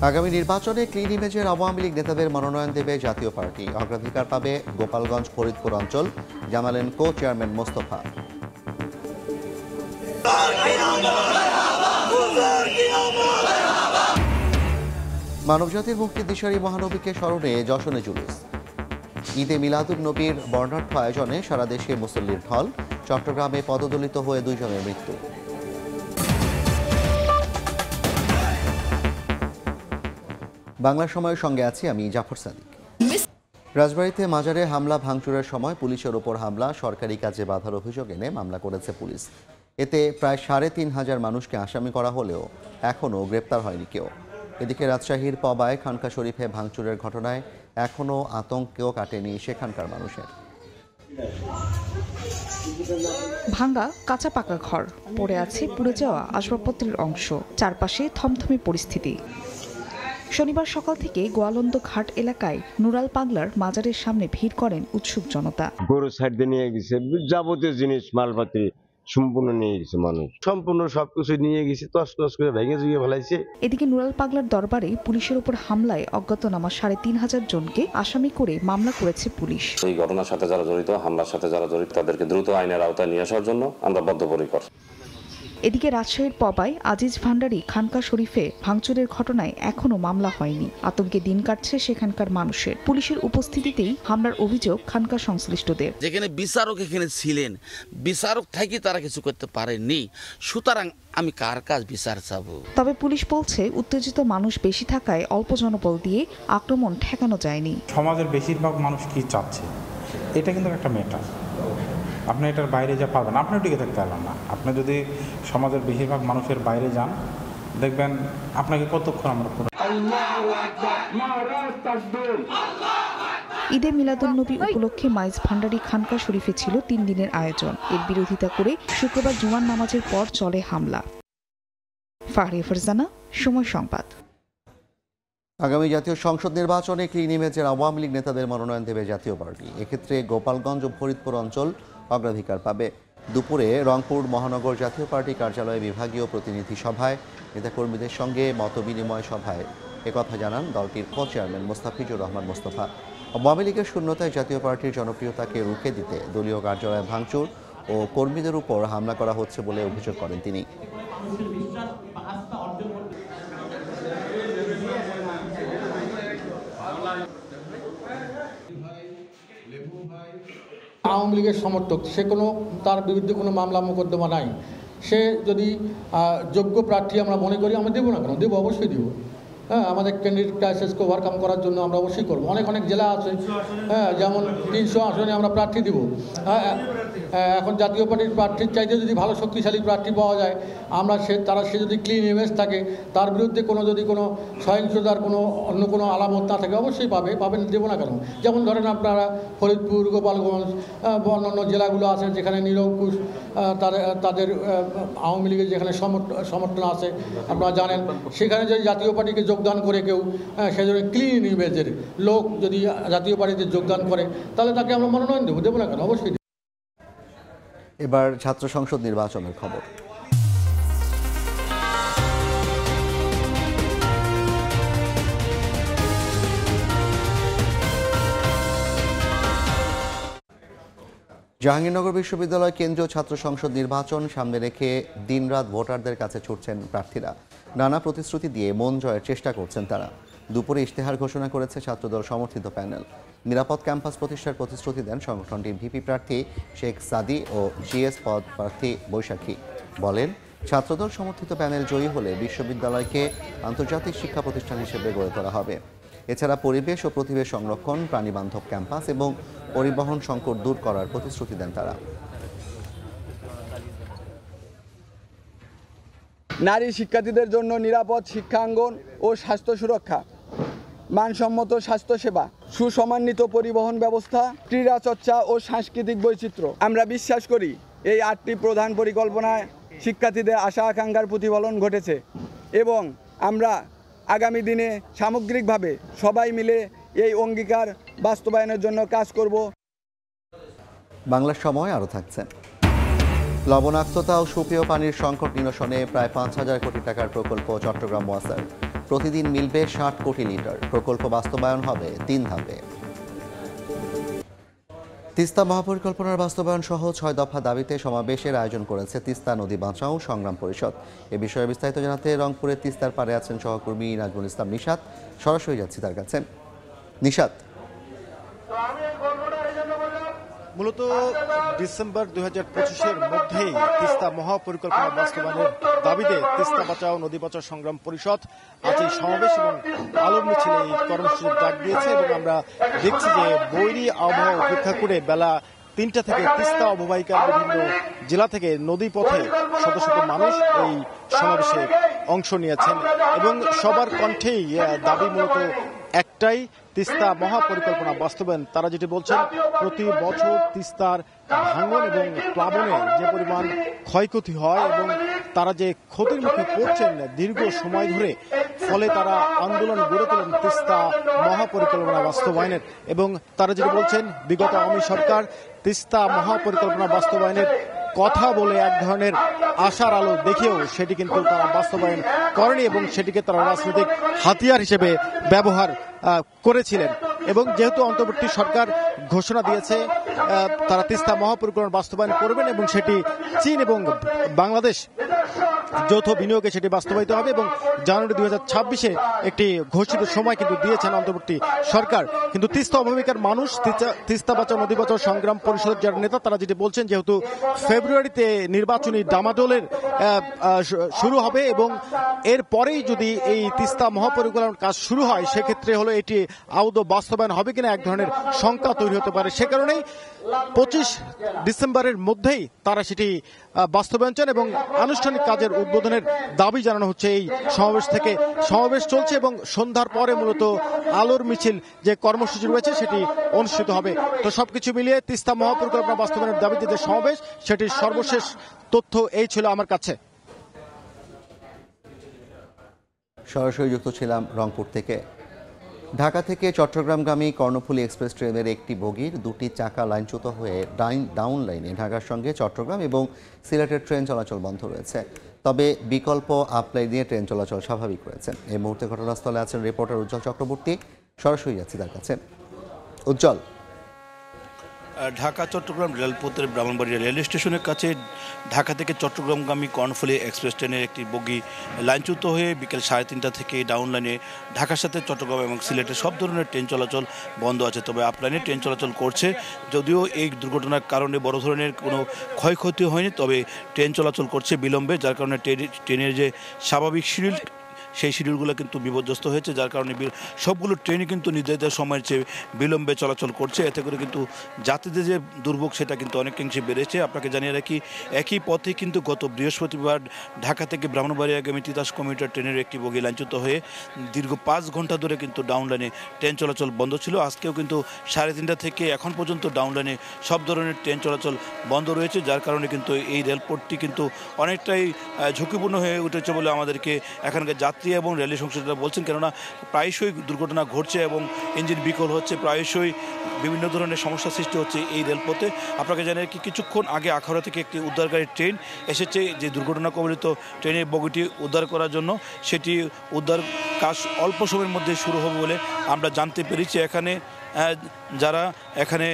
আগামী নির্বাচনে ক্লিন ইমেজের আওয়ামী লীগ নেতাদের মনোনয়ন দেবে জাতীয় পার্টি। অগ্রাধিকার পাবে গোপালগঞ্জ ফরিদপুর অঞ্চল, জানালেন কো চেয়ারম্যান মোস্তফা। মানবজাতির মুক্তির দিশারি মহানবীকে স্মরণে যশনে জুলুস। ঈদে মিলাদুন নবীর বর্ণাঢ্য আয়োজনে সারা দেশে মুসল্লির ঢল। চট্টগ্রামে পদদলিত হয়ে 2 জনের মৃত্যু। বাংলা সময়ের সঙ্গে আছি আমি জাফর সাদিক। রাজবাড়ীতে মাজারে হামলা ভাঙচুরের সময় পুলিশের ওপর হামলা, সরকারি কাজে বাধার অভিযোগ এনে মামলা করেছে পুলিশ। এতে প্রায় 3,500 মানুষকে আসামি করা হলেও এখনও গ্রেপ্তার হয়নি কেউ। এদিকে রাজশাহীর পবায় খানকা শরীফে ভাঙচুরের ঘটনায় এখনও আতঙ্কেও কাটেনি সেখানকার মানুষের। ভাঙ্গা কাঁচা পাকা ঘর, পড়ে আছে পুড়ে যাওয়া আসবাবপত্রের অংশ, চারপাশে থমথমে পরিস্থিতি। শনিবার সকাল থেকে গোয়ালন্দ ঘাট এলাকায় নুরাল পাগলার মাজারের সামনে ভিড় করেন উৎসুক জনতা। গরু সাইড দিয়ে নিয়ে গেছে, যাবতীয় জিনিস মালপাতি সম্পূর্ণ নিয়ে গেছে, মানুষ সম্পূর্ণ সবকিছু নিয়ে গেছে, তছনছ করে ভেঙে চুরিয়ে ফেলাইছে। এদিকে নুরাল পাগলার দরবারে পুলিশের উপর হামলায় অজ্ঞাতনামা 3,500 জনকে আসামি করে মামলা করেছে পুলিশ। এই ঘটনার সাথে যারা জড়িত, হামলার সাথে যারা জড়িত, তাদেরকে দ্রুত আইনের আওতায় নিয়ে আসার জন্য আমরা বদ্ধপরিকর। এদিকে রাজশাহীর পবায় আজিজ ভান্ডারী খানকা শরীফে ভাঙচুরের ঘটনায় এখনো মামলা হয়নি। আতঙ্কে দিন কাটছে সেখানকার মানুষের। পুলিশের উপস্থিতিতেই হামলার অভিযোগ খানকা সংশ্লিষ্টদের। যেখানে বিচারক এখানে ছিলেন, বিচারক থেকে তারা কিছু করতে পারেননি, সুতরাং আমি কার কাজ বিচার চাবো। তবে পুলিশ বলছে উত্তেজিত মানুষ বেশি থাকায় অল্প জনবল দিয়ে আক্রমণ ঠেকানো যায়নি। সমাজের বেশিরভাগ মানুষ কি চাচ্ছে এটা কিন্তু একটা ম্যাটার। আপনি এটার বাইরে যা পাবেন, আপনিও টিকে থাকতে পারবেন না। আপনি যদি সমাজের বেশিরভাগ মানুষের বাইরে যান, দেখবেন আপনাকে কতক্ষণ আমরা। ঈদে মিলাদুন্নবী উপলক্ষে মাইজ ভান্ডারী খানকা শরীফে ছিল 3 দিনের আয়োজন। এর বিরোধিতা করে শুক্রবার জুমার নামাজের পর চলে হামলা। ফাহরিয়া ফারজানা, সময় সংবাদ। আগামী জাতীয় সংসদ নির্বাচনে ক্লিন ইমেজের আওয়ামী লীগ নেতাদের মনোনয়ন দেবে জাতীয় পার্টি। এক্ষেত্রে গোপালগঞ্জ ও ফরিদপুর অঞ্চল অগ্রাধিকার পাবে। দুপুরে রংপুর মহানগর জাতীয় পার্টি কার্যালয়ে বিভাগীয় প্রতিনিধি সভায় নেতাকর্মীদের সঙ্গে মতবিনিময় সভায় একথা জানান দলটির কো চেয়ারম্যান মোস্তাফিজুর রহমান মোস্তফা। আওয়ামী লীগের শূন্যতায় জাতীয় পার্টির জনপ্রিয়তাকে রুখে দিতে দলীয় কার্যালয়ে ভাঙচুর ও কর্মীদের উপর হামলা করা হচ্ছে বলে অভিযোগ করেন তিনি। আওয়ামী লীগের সমর্থক, সে কোনো তার বিরুদ্ধে কোনো মামলা মোকদ্দমা নাই। সে যদি যোগ্য প্রার্থী আমরা মনে করি, আমরা দেবো না কেন? দেবো, অবশ্যই দেবো। হ্যাঁ, আমাদের ক্যান্ডিডেট ক্রাইসিসকে ওভারকাম করার জন্য আমরা অবশ্যই করবো। অনেক জেলা আছে, হ্যাঁ, যেমন 300 আসনে আমরা প্রার্থী দিব। এখন জাতীয় পার্টির প্রার্থীর চাইতে যদি ভালো শক্তিশালী প্রার্থী পাওয়া যায়, আমরা সে যদি ক্লিন ইমেজ থাকে, তার বিরুদ্ধে যদি কোনো সহিংসতার অন্য কোনো আলামত না থাকে, অবশ্যই পাবেন, দেবো না কেন? যেমন ধরেন আপনারা ফরিদপুর, গোপালগঞ্জ, অন্যান্য জেলাগুলো আছে যেখানে নিরঙ্কুশ তাদের আওয়ামী লীগের যেখানে সমর্থন আছে, আপনারা জানেন, সেখানে যদি জাতীয় পার্টিকে যোগদান করে কেউ, সেজন্য ক্লিন ইমেজের লোক যদি জাতীয় পার্টিতে যোগদান করে, তাহলে তাকে আমরা মনোনয়ন দেবো না কেন? অবশ্যই। এবার ছাত্র সংসদ নির্বাচনের খবর। জাহাঙ্গীরনগর বিশ্ববিদ্যালয় কেন্দ্রীয় ছাত্র সংসদ নির্বাচন সামনে রেখে দিনরাত ভোটারদের কাছে ছুটছেন প্রার্থীরা। নানা প্রতিশ্রুতি দিয়ে মন জয়ের চেষ্টা করছেন তারা। দুপুরে ইশতেহার ঘোষণা করেছে ছাত্রদল সমর্থিত প্যানেল। নিরাপদ ক্যাম্পাস প্রতিষ্ঠার প্রতিশ্রুতি দেন সংগঠনটির ভিপি প্রার্থী শেখ সাদি ও জিএস পদ প্রার্থী বৈশাখী। বলেন, ছাত্রদল সমর্থিত প্যানেল জয়ী হলে বিশ্ববিদ্যালয়কে আন্তর্জাতিক শিক্ষা প্রতিষ্ঠান হিসেবে গড়ে তোলা হবে। এছাড়া পরিবেশ ও প্রতিবেশ সংরক্ষণ, প্রাণীবান্ধব ক্যাম্পাস এবং পরিবহন সংকট দূর করার প্রতিশ্রুতি দেন তারা। নারী শিক্ষার্থীদের জন্য নিরাপদ শিক্ষাঙ্গন ও স্বাস্থ্য সুরক্ষা, মানসম্মত স্বাস্থ্যসেবা, সুসমন্বিত পরিবহন ব্যবস্থা, ক্রীড়া চর্চা ও সাংস্কৃতিক বৈচিত্র্য। আমরা বিশ্বাস করি এই 8টি প্রধান পরিকল্পনায় শিক্ষার্থীদের আশা আকাঙ্ক্ষার প্রতিফলন ঘটেছে এবং আমরা আগামী দিনে সামগ্রিকভাবে সবাই মিলে এই অঙ্গীকার বাস্তবায়নের জন্য কাজ করব। বাংলার সময় আরও থাকছে। লবণাক্ততা ও সুপেয় পানির সংকট নিরসনে প্রায় 5,000 কোটি টাকার প্রকল্প চট্টগ্রাম ওয়াসার। প্রতিদিন মিলবে 60 কোটি লিটার। প্রকল্প বাস্তবায়ন হবে 3 ধাপে। তিস্তা মহাপরিকল্পনার বাস্তবায়ন সহ 6 দফা দাবিতে সমাবেশের আয়োজন করেছে তিস্তা নদী বাঁচাও সংগ্রাম পরিষদ। এ বিষয়ে বিস্তারিত জানাতে রংপুরের তিস্তার পাড়ে আছেন সহকর্মী নাজমুল ইসলাম নিশাত। সরাসরি যাচ্ছি তার কাছে। নিশাত, মূলত ডিসেম্বর 2025-এর মধ্যেই তিস্তা মহাপরিকল্পনা বাস্তবায়নের দাবিতে তিস্তা বাঁচাও নদী বাঁচাও সংগ্রাম পরিষদ আজ এই সমাবেশ এবং আলোর মিছিলে এই কর্মসূচির ডাক দিয়েছে এবং আমরা দেখছি যে বৈরী আবহাওয়া উপেক্ষা করে বেলা 3টা থেকে তিস্তা অববাহিকার বিভিন্ন জেলা থেকে নদী পথে শত শত মানুষ এই সমাবেশে অংশ নিয়েছেন এবং সবার কণ্ঠেই দাবি মূলত একটাই, তিস্তা মহাপরিকল্পনা বাস্তবায়ন। তারা যেটি বলছেন, প্রতি বছর তিস্তার ভাঙন এবং প্লাবনে যে পরিমাণ ক্ষয়ক্ষতি হয় এবং তারা যে ক্ষতির মুখে পড়ছেন দীর্ঘ সময় ধরে, ফলে তারা আন্দোলন গড়ে তোলেন তিস্তা মহাপরিকল্পনা বাস্তবায়নের। এবং তারা যেটি বলছেন, বিগত আওয়ামী সরকার তিস্তা মহাপরিকল্পনা বাস্তবায়নের কথা বলে এক ধরনের আশার আলো দেখেও সেটি কিন্তু তারা বাস্তবায়ন করেনি এবং সেটিকে তারা রাজনৈতিক হাতিয়ার হিসেবে ব্যবহার করেছিলেন। এবং যেহেতু অন্তর্বর্তী সরকার ঘোষণা দিয়েছে তারা তিস্তা মহাপরিকল্পনা বাস্তবায়ন করবেন এবং সেটি চীন এবং বাংলাদেশ যৌথ বিনিয়োগে সেটি বাস্তবায়িত হবে এবং জানুয়ারি 2026-এ একটি ঘোষিত সময় কিন্তু দিয়েছেন অন্তর্বর্তী সরকার। কিন্তু তিস্তা অববাহিকার মানুষ, তিস্তা বাঁচাও নদী বাঁচাও সংগ্রাম পরিষদের যারা নেতা, তারা যেটি বলছেন, যেহেতু ফেব্রুয়ারিতে নির্বাচনী ডামাডোলের শুরু হবে এবং এর পরেই যদি এই তিস্তা মহাপরিকল্পনার কাজ শুরু হয়, সেক্ষেত্রে হলো এটি আদৌ বাস্তবায়ন হবে কিনা এক ধরনের শঙ্কা তৈরি হতে পারে। সে কারণেই 25 ডিসেম্বরের মধ্যেই তারা সেটি বাস্তবায়ন চান এবং আনুষ্ঠানিক কাজের উদ্বোধনের দাবি জানানো হচ্ছে এই সমাবেশ থেকে। সমাবেশ চলছে এবং সন্ধ্যার পরে মূলত আলোর মিছিল যে কর্মসূচি রয়েছে সেটি অনুষ্ঠিত হবে। তো সবকিছু মিলিয়ে তিস্তা মহাপরিকল্পনা বাস্তবায়নের দাবিতে যে সমাবেশ, সেটির সর্বশেষ তথ্য এই ছিল আমার কাছে। সরাসরি যুক্ত ছিলাম রংপুর থেকে। ঢাকা থেকে চট্টগ্রামগামী কর্ণফুলী এক্সপ্রেস ট্রেনের একটি বগির 2টি চাকা লাইনচ্যুত হয়ে ডাউন লাইনে ঢাকার সঙ্গে চট্টগ্রাম এবং সিলেটের ট্রেন চলাচল বন্ধ রয়েছে। তবে বিকল্প আপ লাইনে ট্রেন চলাচল স্বাভাবিক রয়েছে। এই মুহূর্তে ঘটনাস্থলে আছেন রিপোর্টার উজ্জ্বল চক্রবর্তী। সরাসরি যাচ্ছি তার কাছে। উজ্জ্বল, ঢাকা চট্টগ্রাম রেলপথের ব্রাহ্মণবাড়িয়া রেল স্টেশনের কাছে ঢাকা থেকে চট্টগ্রামগামী কর্ণফুলী এক্সপ্রেস ট্রেনের একটি বগি লাইনচ্যুত হয়ে বিকেল 3:30 থেকে ডাউন লাইনে ঢাকার সাথে চট্টগ্রাম এবং সিলেটের সব ধরনের ট্রেন চলাচল বন্ধ আছে। তবে আপ লাইনে ট্রেন চলাচল করছে। যদিও এই দুর্ঘটনার কারণে বড় ধরনের কোনো ক্ষয়ক্ষতি হয়নি, তবে ট্রেন চলাচল করছে বিলম্বে, যার কারণে ট্রেনের যে স্বাভাবিক শিডিউল সেই শিডিউলগুলো কিন্তু বিপর্যস্ত হয়েছে, যার কারণে সবগুলো ট্রেনই কিন্তু নির্ধারিত সময়ের চেয়ে বিলম্বে চলাচল করছে। এতে করে কিন্তু যাত্রীদের যে দুর্ভোগ সেটা কিন্তু অনেকাংশে বেড়েছে। আপনাকে জানিয়ে রাখি, একই পথে কিন্তু গত বৃহস্পতিবার ঢাকা থেকে ব্রাহ্মণবাড়িয়াগামী তিতাস কমিউটার ট্রেনের একটি বগি লাইনচ্যুত হয়ে দীর্ঘ 5 ঘন্টা ধরে কিন্তু ডাউন লাইনে ট্রেন চলাচল বন্ধ ছিল। আজকেও কিন্তু 3:30 থেকে এখন পর্যন্ত ডাউন লাইনে সব ধরনের ট্রেন চলাচল বন্ধ রয়েছে, যার কারণে কিন্তু এই রেলপথটি কিন্তু অনেকটাই ঝুঁকিপূর্ণ হয়ে উঠেছে বলে আমাদেরকে এখানকার যাত্রী এবং রেল সংশ্লিষ্টরা বলছেন। কেননা প্রায়শই দুর্ঘটনা ঘটছে এবং ইঞ্জিন বিকল হচ্ছে, প্রায়শই বিভিন্ন ধরনের সমস্যা সৃষ্টি হচ্ছে এই রেলপথে। আপনাকে জানিয়ে কি, কিছুক্ষণ আগে আখাউড়া থেকে একটি উদ্ধারকারী ট্রেন এসেছে যে দুর্ঘটনা কবলিত ট্রেনের বগিটি উদ্ধার করার জন্য। সেটি উদ্ধার কাজ অল্প সময়ের মধ্যে শুরু হবে বলে আমরা জানতে পেরেছি। যারা এখানে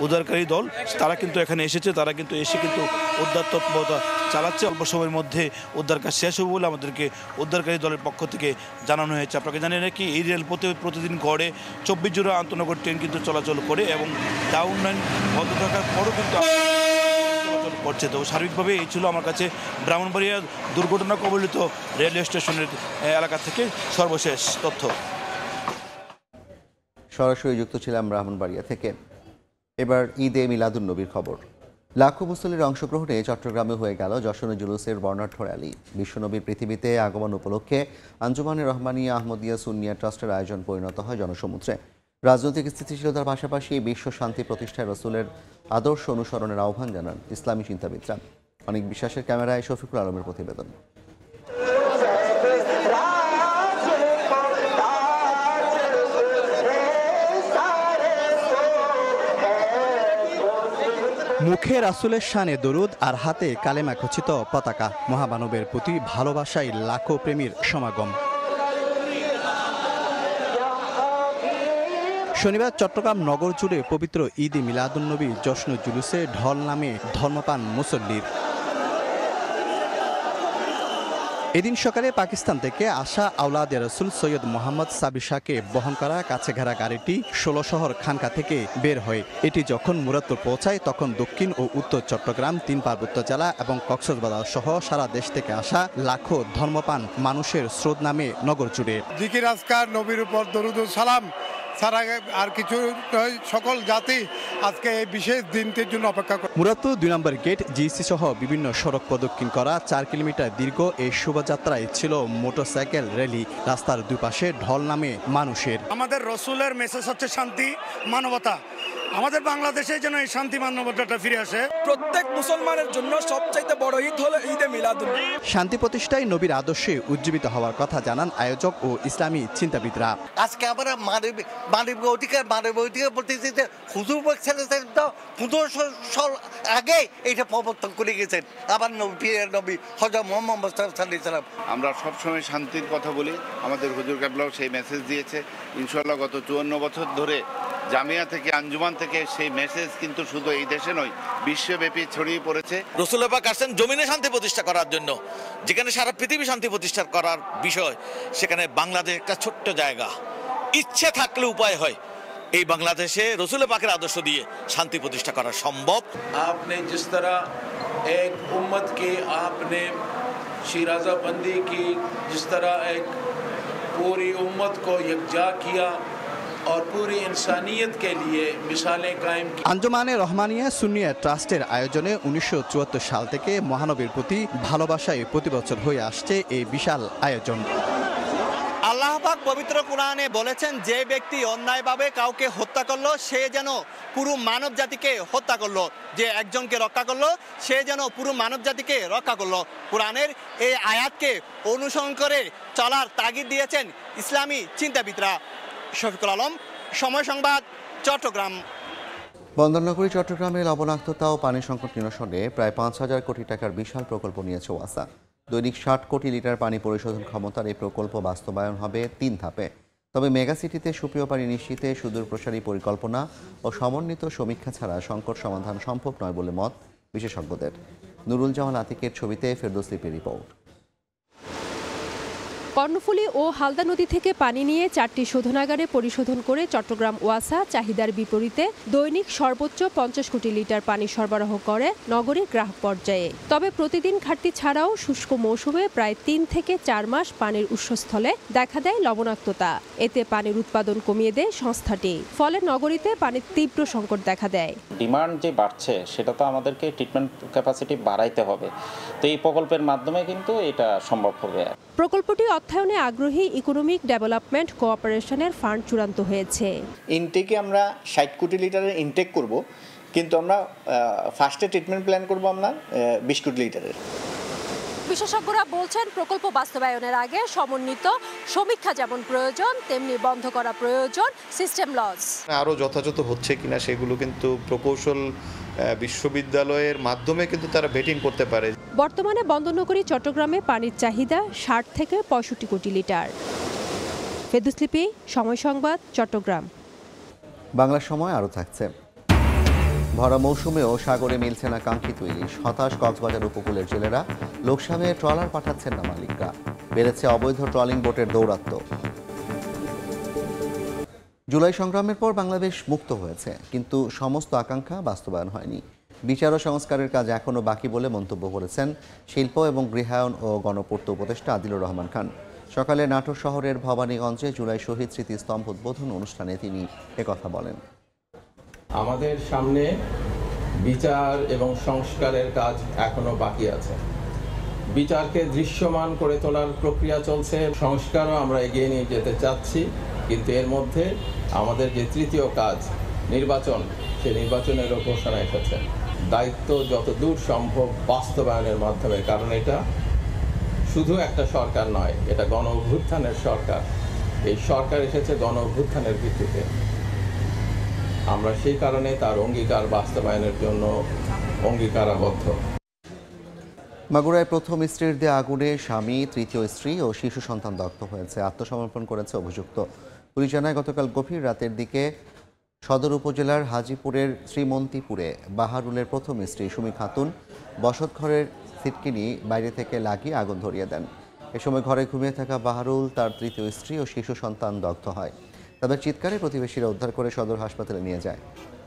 উদ্ধারকারী দল তারা কিন্তু এখানে এসেছে, তারা কিন্তু এসে কিন্তু উদ্ধার তৎপরতা চালাচ্ছে। অল্প সময়ের মধ্যে উদ্ধার কাজ শেষ হবে বলে আমাদেরকে উদ্ধারকারী দলের পক্ষ থেকে জানানো হয়েছে। আপনাকে জানিয়ে রাখি, এই রেলপথে প্রতিদিন গড়ে 24 জোড়া আন্তনগর ট্রেন কিন্তু চলাচল করে এবং ডাউন লাইন বন্ধ থাকার পরও কিন্তু চলাচল করছে। তো সার্বিকভাবে এই ছিল আমার কাছে ব্রাহ্মণবাড়িয়া দুর্ঘটনা কবলিত রেল স্টেশনের এলাকা থেকে সর্বশেষ তথ্য। সরাসরি যুক্ত ছিলাম ব্রাহ্মণবাড়িয়া থেকে। এবার ঈদে মিলাদুন্নবীর খবর। লাখো মুসল্লির অংশগ্রহণে চট্টগ্রামে হয়ে গেল যশনে জুলুসের বর্ণাঢ্য র্যালি। বিশ্বনবীর পৃথিবীতে আগমন উপলক্ষে আঞ্জুমানে রহমানিয়া আহমদিয়া সুন্নিয়া ট্রাস্টের আয়োজন পরিণত হয় জনসমুদ্রে। রাজনৈতিক স্থিতিশীলতার পাশাপাশি বিশ্ব শান্তি প্রতিষ্ঠায় রসুলের আদর্শ অনুসরণের আহ্বান জানান ইসলামী চিন্তাবিদরা। অনেক বিশ্বাসের ক্যামেরায় শফিকুল আলমের প্রতিবেদন। মুখে রাসূলের শানে দরুদ আর হাতে কালেমা খচিত পতাকা। মহামানবের প্রতি ভালোবাসায় লাখো প্রেমীর সমাগম। শনিবার চট্টগ্রাম নগর জুড়ে পবিত্র ঈদ মিলাদুন্নবী জশ্ন জুলুসে ঢল নামে ধর্মপ্রাণ মুসল্লির। এদিন সকালে পাকিস্তান থেকে আসা আওলাদে রসুল সৈয়দ মোহাম্মদ সাবির শাহকে বহন করা কাছে ঘেরা গাড়িটি ১৬ শহর খানকা থেকে বের হয়। এটি যখন মুরাদপুর পৌঁছায় তখন দক্ষিণ ও উত্তর চট্টগ্রাম, ৩ পার্বত্য জেলা এবং কক্সবাজার সহ সারা দেশ থেকে আসা লাখো ধর্মপ্রাণ মানুষের স্রোত নামে নগর জুড়ে। জিকির আজকার, নবীর উপর দরুদ ও সালাম ছাড়া আর কিছু সকল জাতি আজকে এই বিশেষ দিনটির জন্য অপেক্ষা করে। মুরাদপুর ২ নম্বর গেট, জিসি সহ বিভিন্ন সড়ক প্রদক্ষিণ করা ৪ কিলোমিটার দীর্ঘ এই শোভাযাত্রায় ছিল মোটরসাইকেল র্যালি। রাস্তার দুপাশে ঢল নামে মানুষের। আমাদের রসুলের মেসেজ হচ্ছে শান্তি, মানবতা। আমাদের বাংলাদেশে যেন এই শান্তি মানবতাটা ফিরে আসে। প্রত্যেক মুসলমানের জন্য সবচাইতে বড় ঈদ হলো ঈদে মিলাদুন্নবী। শান্তি প্রতিষ্ঠায় নবীর আদর্শে উজ্জীবিত হওয়ার কথা জানান আয়োজক ও ইসলামী চিন্তাবিদরা। আজকে আমরা মানবিক অধিকার বলতেছি যে হুজুর বলছেন আগে এটা প্রবর্তন করে গেছেন আবার নবী হযরত মুহাম্মদ সাল্লাল্লাহু আলাইহি ওয়াসাল্লাম। আমরা সবসময় শান্তির কথা বলি, আমাদের হুজুর কেবলাও সেই মেসেজ দিয়েছে। ইনশাআল্লাহ গত ৫৪ বছর ধরে জামিয়া থেকে, আঞ্জুমান থেকে সেই মেসেজ কিন্তু শুধু এই দেশে নয়, বিশ্বব্যাপী ছড়িয়ে পড়েছে। রাসূল পাক আসেন জমিনে শান্তি প্রতিষ্ঠা করার জন্য, যেখানে সারা পৃথিবী শান্তি প্রতিষ্ঠা করার বিষয়, সেখানে বাংলাদেশ একটা ছোট্ট জায়গা। ইচ্ছে থাকলে উপায় হয়। এই বাংলাদেশে রাসূল পাকের আদর্শ দিয়ে শান্তি প্রতিষ্ঠা করা সম্ভব। আপনি जिस तरह एक उम्मत की आपने शिराज़ाबंदी की, जिस तरह एक पूरी उम्मत को यकजा किया और पूरी इंसानियत के लिए मिसालें कायम की। আঞ্জুমানে রহমানিয়া সুন্নিয়া ট্রাস্টের আয়োজনে ১৯৭৪ সাল থেকে মহানবীর প্রতি ভালোবাসায় প্রতি বছর হয়ে আসছে এই বিশাল আয়োজন। আল্লাহ পাক পবিত্র কোরআনে বলেছেন, যে ব্যক্তি অন্যায়ভাবে কাউকে হত্যা করলো সে যেন পুরো মানব জাতিকে হত্যা করলো, যে একজনকে রক্ষা করলো সে যেন পুরো মানব জাতিকে রক্ষা করলো। কোরআনের এই আয়াতকে অনুসরণ করে চলার তাগিদ দিয়েছেন ইসলামী চিন্তাবিদরা। শফিকুল আলম, সময় সংবাদ, চট্টগ্রাম। বন্দরনগরী চট্টগ্রামে লবণাক্ততা ও পানি সংকট নিরসনে প্রায় ৫,০০০ কোটি টাকার বিশাল প্রকল্প নিয়েছে ওয়াসা। দৈনিক ৬০ কোটি লিটার পানি পরিশোধন ক্ষমতার এই প্রকল্প বাস্তবায়ন হবে ৩ ধাপে। তবে মেগাসিটিতে সুপ্রিয় পানি নিশ্চিতে সুদূরপ্রসারী পরিকল্পনা ও সমন্বিত সমীক্ষা ছাড়া সংকট সমাধান সম্ভব নয় বলে মত বিশেষজ্ঞদের। নুরুল জামান আতিকের ছবিতে ফেরদৌস লিপির রিপোর্ট। কর্ণফুলী ও হালদা নদী থেকে পানি নিয়ে 4টি শোধনাগারে পরিশোধন করে চট্টগ্রাম ওয়াসা চাহিদার বিপরীতে দৈনিক সর্বোচ্চ 50 কোটি লিটার পানি সরবরাহ করে নগরীর গ্রাহক পর্যায়ে। তবে প্রতিদিন ঘাটতি ছাড়াও শুষ্ক মৌসুমে প্রায় 3 থেকে 4 মাস পানির উৎসস্থলে দেখা দেয় লবণাক্ততা। এতে পানির উৎপাদন কমিয়ে দেয় সংস্থাটি। ফলে নগরীতে পানির তীব্র সংকট দেখা দেয়। ডিমান্ড যে বাড়ছে সেটা তো আমাদেরকে ট্রিটমেন্ট ক্যাপাসিটি বাড়াইতে হবে। তো এই প্রকল্পের মাধ্যমে কিন্তু এটা সম্ভব হবে। প্রকল্পটি অর্থায়নে আগ্রহী ইকোনমিক ডেভেলপমেন্ট কোঅপারেশনের ফান্ড চূড়ান্ত হয়েছে। ইনটেকে আমরা 60 কোটি লিটারের ইনটেক করব, কিন্তু আমরা ফার্স্টে ট্রিটমেন্ট প্ল্যান করব আমরা 20 কোটি লিটারের। বিশেষজ্ঞরা বলছেন, প্রকল্প বাস্তবায়নের আগে সমন্বিত সমীক্ষা যেমন প্রয়োজন, তেমনি বন্ধ করা প্রয়োজন সিস্টেম লস। আরও যথাযথ হচ্ছে কিনা সেগুলো কিন্তু প্রকৌশল বিশ্ববিদ্যালয়ের মাধ্যমে কিন্তু তারা বেটিং করতে পারে। বর্তমানে বন্দরনগরী চট্টগ্রামে পানির চাহিদা 60 থেকে 65 কোটি লিটার। ফেরদৌস লিপি, সময় সংবাদ, চট্টগ্রাম। বাংলা সময় আরও থাকছে। ভরা মৌসুমেও সাগরে মিলছে না কাঙ্ক্ষিত ইলিশ। হতাশ কক্সবাজার উপকূলের জেলেরা, লোকসানে ট্রলার পাঠাচ্ছেন না মালিকরা। বেড়েছে অবৈধ ট্রলিং বোটের দৌরাত্ম্য। জুলাই সংগ্রামের পর বাংলাদেশ মুক্ত হয়েছে, কিন্তু সমস্ত আকাঙ্ক্ষা বাস্তবায়ন হয়নি। বিচার ও সংস্কারের কাজ এখনও বাকি বলে মন্তব্য করেছেন শিল্প এবং গৃহায়ন ও গণপূর্ত উপদেষ্টা আদিলুর রহমান খান। সকালে নাটোর শহরের ভবানীগঞ্জে জুলাই শহীদ স্মৃতিস্তম্ভ উদ্বোধন অনুষ্ঠানে তিনি একথা বলেন। আমাদের সামনে বিচার এবং সংস্কারের কাজ এখনো বাকি আছে। বিচারকে দৃশ্যমান করে তোলার প্রক্রিয়া চলছে, সংস্কারও আমরা এগিয়ে নিয়ে যেতে চাচ্ছি, কিন্তু এর মধ্যে আমাদের যে তৃতীয় কাজ নির্বাচন, সেই নির্বাচনেরও ঘোষণা এসেছে। দায়িত্ব যত দূর সম্ভব বাস্তবায়নের মাধ্যমে, কারণ এটা শুধু একটা সরকার নয়, এটা গণ অভ্যুত্থানের সরকার। এই সরকার এসেছে গণ অভ্যুত্থানের ভিত্তিতে। আমরা সেই কারণে তার অঙ্গীকার বাস্তবায়নের জন্য অঙ্গীকারাবদ্ধ। মাগুরায় প্রথম স্ত্রীর দেয়া আগুনে স্বামী, তৃতীয় স্ত্রী ও শিশু সন্তান দগ্ধ হয়েছে। আত্মসমর্পণ করেছে অভিযুক্ত। পুলিশ জানায়, গতকাল গভীর রাতের দিকে সদর উপজেলার হাজীপুরের শ্রীমন্তীপুরে বাহারুলের প্রথম স্ত্রী সুমি খাতুন বসতঘরের সিটকিনি বাইরে থেকে লাগিয়ে আগুন ধরিয়ে দেন। এ সময় ঘরে ঘুমিয়ে থাকা বাহারুল, তার তৃতীয় স্ত্রী ও শিশু সন্তান দগ্ধ হয়। তাদের চিৎকারে প্রতিবেশীরা উদ্ধার করে সদর হাসপাতালে নিয়ে যায়।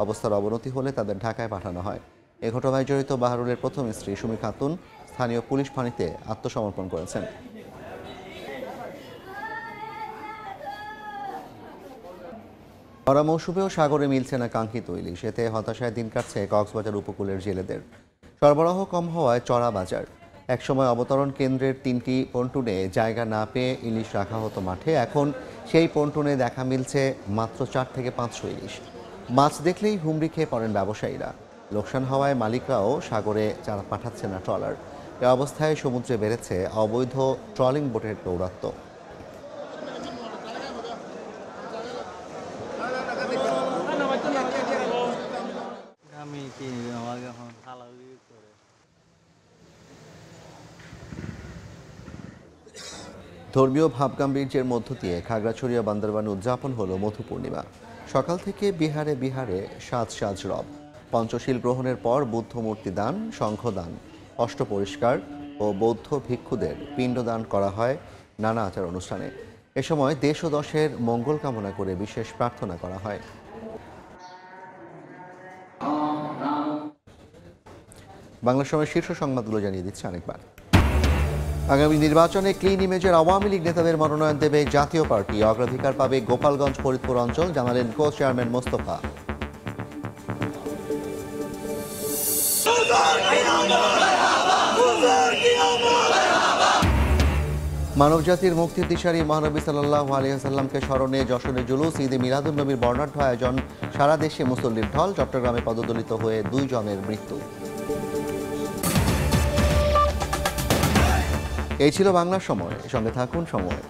অবস্থার অবনতি হলে তাদের ঢাকায় পাঠানো হয়। এ ঘটনায় জড়িত বাহারুলের প্রথম স্ত্রী সুমি খাতুন স্থানীয় পুলিশ ফাঁড়িতে আত্মসমর্পণ করেছেন। ভরা মৌসুমেও সাগরে মিলছে না কাঙ্ক্ষিত ইলিশ। এতে হতাশায় দিন কাটছে কক্সবাজার উপকূলের জেলেদের। সরবরাহ কম হওয়ায় চড়া বাজার। একসময় অবতরণ কেন্দ্রের 3টি পন্টুনে জায়গা না পেয়ে ইলিশ রাখা হতো মাঠে। এখন সেই পন্টুনে দেখা মিলছে মাত্র 4 থেকে 500 ইলিশ। মাছ দেখলেই হুমড়ি খেয়ে পড়েন ব্যবসায়ীরা। লোকসান হওয়ায় মালিকরাও সাগরে চারা পাঠাচ্ছে না ট্রলার। এ অবস্থায় সমুদ্রে বেড়েছে অবৈধ ট্রলিং বোটের দৌরাত্ম্য। ধর্মীয় ভাবগাম্ভীর্যের মধ্য দিয়ে খাগড়াছড়িয়া বান্দরবানে উদযাপন হলো মধু পূর্ণিমা। সকাল থেকে বিহারে বিহারে সাজ সাজ রব। পঞ্চশীল গ্রহণের পর বুদ্ধ মূর্তি দান, শঙ্খদান, অষ্ট পরিষ্কার ও বৌদ্ধ ভিক্ষুদের পিণ্ডদান করা হয় নানা আচার অনুষ্ঠানে। এ সময় দেশ ও দশের মঙ্গল কামনা করে বিশেষ প্রার্থনা করা হয়। বাংলা সময়ের শীর্ষ সংবাদগুলো জানিয়ে দিচ্ছে আরেকবার। আগামী নির্বাচনে ক্লিন ইমেজের আওয়ামী লীগ নেতাদের মনোনয়ন দেবে জাতীয় পার্টি। অগ্রাধিকার পাবে গোপালগঞ্জ ফরিদপুর অঞ্চল, জানালেন কো চেয়ারম্যান মোস্তফা। মানবজাতির মুক্তির দিশারি মহানবী সাল্লাল্লাহু আলাইহি ওয়াসাল্লামকে স্মরণে যশোরে জুলুস, ঈদে মিলাদুন্নবীর বর্ণাঢ্য আয়োজন, সারা দেশে মুসল্লির ঢল। চট্টগ্রামে পদদলিত হয়ে 2 জনের মৃত্যু। এই ছিল বাংলার সময়। সঙ্গে থাকুন সময়।